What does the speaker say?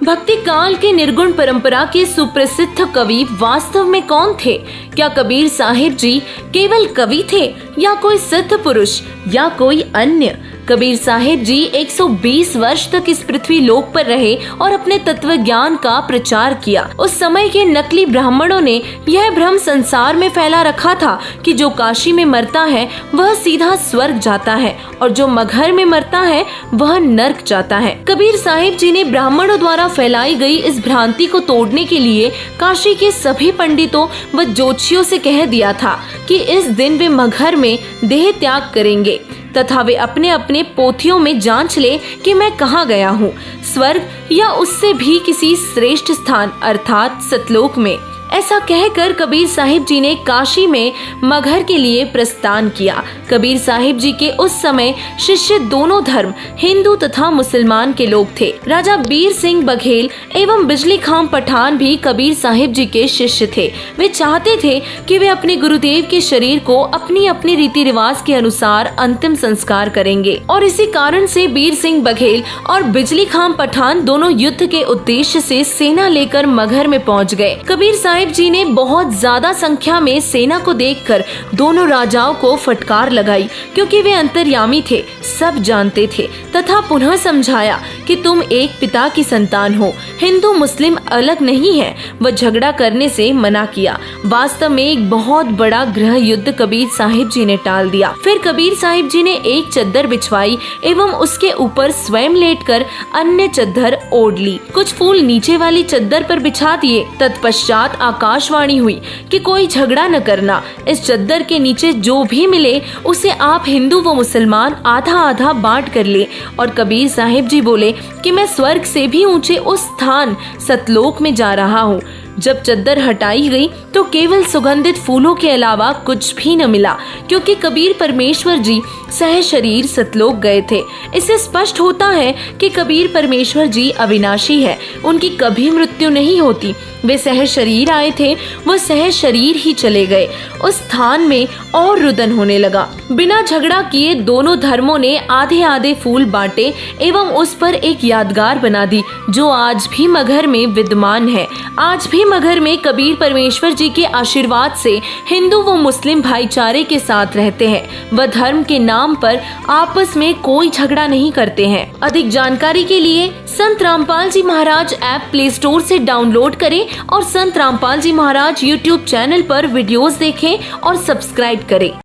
भक्ति काल के निर्गुण परंपरा के सुप्रसिद्ध कवि वास्तव में कौन थे? क्या कबीर साहिब जी केवल कवि थे या कोई सिद्ध पुरुष या कोई अन्य? कबीर साहिब जी 120 वर्ष तक इस पृथ्वी लोक पर रहे और अपने तत्व ज्ञान का प्रचार किया। उस समय के नकली ब्राह्मणों ने यह भ्रम संसार में फैला रखा था कि जो काशी में मरता है वह सीधा स्वर्ग जाता है और जो मगहर में मरता है वह नर्क जाता है। कबीर साहिब जी ने ब्राह्मणों द्वारा फैलाई गई इस भ्रांति को तोड़ने के लिए काशी के सभी पंडितों व ज्योतिषियों से कह दिया था कि इस दिन वे मगहर में देह त्याग करेंगे तथा वे अपने अपने पोथियों में जांच ले कि मैं कहाँ गया हूँ, स्वर्ग या उससे भी किसी श्रेष्ठ स्थान अर्थात सतलोक में। ऐसा कहकर कबीर साहिब जी ने काशी में मगहर के लिए प्रस्थान किया। कबीर साहिब जी के उस समय शिष्य दोनों धर्म हिंदू तथा मुसलमान के लोग थे। राजा बीर सिंह बघेल एवं बिजली खां पठान भी कबीर साहिब जी के शिष्य थे। वे चाहते थे कि वे अपने गुरुदेव के शरीर को अपनी अपनी रीति रिवाज के अनुसार अंतिम संस्कार करेंगे और इसी कारण से बीर सिंह बघेल और बिजली खां पठान दोनों युद्ध के उद्देश्य से सेना लेकर मगहर में पहुँच गए। कबीर साहिब जी ने बहुत ज्यादा संख्या में सेना को देखकर दोनों राजाओं को फटकार लगाई, क्योंकि वे अंतर्यामी थे, सब जानते थे, तथा पुनः समझाया कि तुम एक पिता की संतान हो, हिंदू मुस्लिम अलग नहीं है, व झगड़ा करने से मना किया। वास्तव में एक बहुत बड़ा गृह युद्ध कबीर साहिब जी ने टाल दिया। फिर कबीर साहिब जी ने एक चद्दर बिछवाई एवं उसके ऊपर स्वयं लेटकर अन्य चद्दर ओढ़ ली। कुछ फूल नीचे वाली चद्दर पर बिछा दिए। तत्पश्चात आकाशवाणी हुई कि कोई झगड़ा न करना, इस चद्दर के नीचे जो भी मिले उसे आप हिंदू व मुसलमान आधा आधा बांट कर ले। और कबीर साहिब जी बोले कि मैं स्वर्ग से भी ऊंचे उस स्थान सतलोक में जा रहा हूँ। जब चद्दर हटाई गई तो केवल सुगंधित फूलों के अलावा कुछ भी न मिला, क्योंकि कबीर परमेश्वर जी सह शरीर सतलोक गए थे। इससे स्पष्ट होता है कि कबीर परमेश्वर जी अविनाशी है, उनकी कभी मृत्यु नहीं होती। वे सह शरीर आए थे, वो सह शरीर ही चले गए। उस स्थान में और रुदन होने लगा। बिना झगड़ा किए दोनों धर्मों ने आधे आधे फूल बांटे एवं उस पर एक यादगार बना दी, जो आज भी मगहर में विद्यमान है। आज भी मगहर में कबीर परमेश्वर जी के आशीर्वाद से हिंदू व मुस्लिम भाईचारे के साथ रहते हैं। वह धर्म के नाम पर आपस में कोई झगड़ा नहीं करते हैं। अधिक जानकारी के लिए संत रामपाल जी महाराज ऐप प्ले स्टोर से डाउनलोड करें और संत रामपाल जी महाराज यूट्यूब चैनल पर वीडियोस देखें और सब्सक्राइब करें।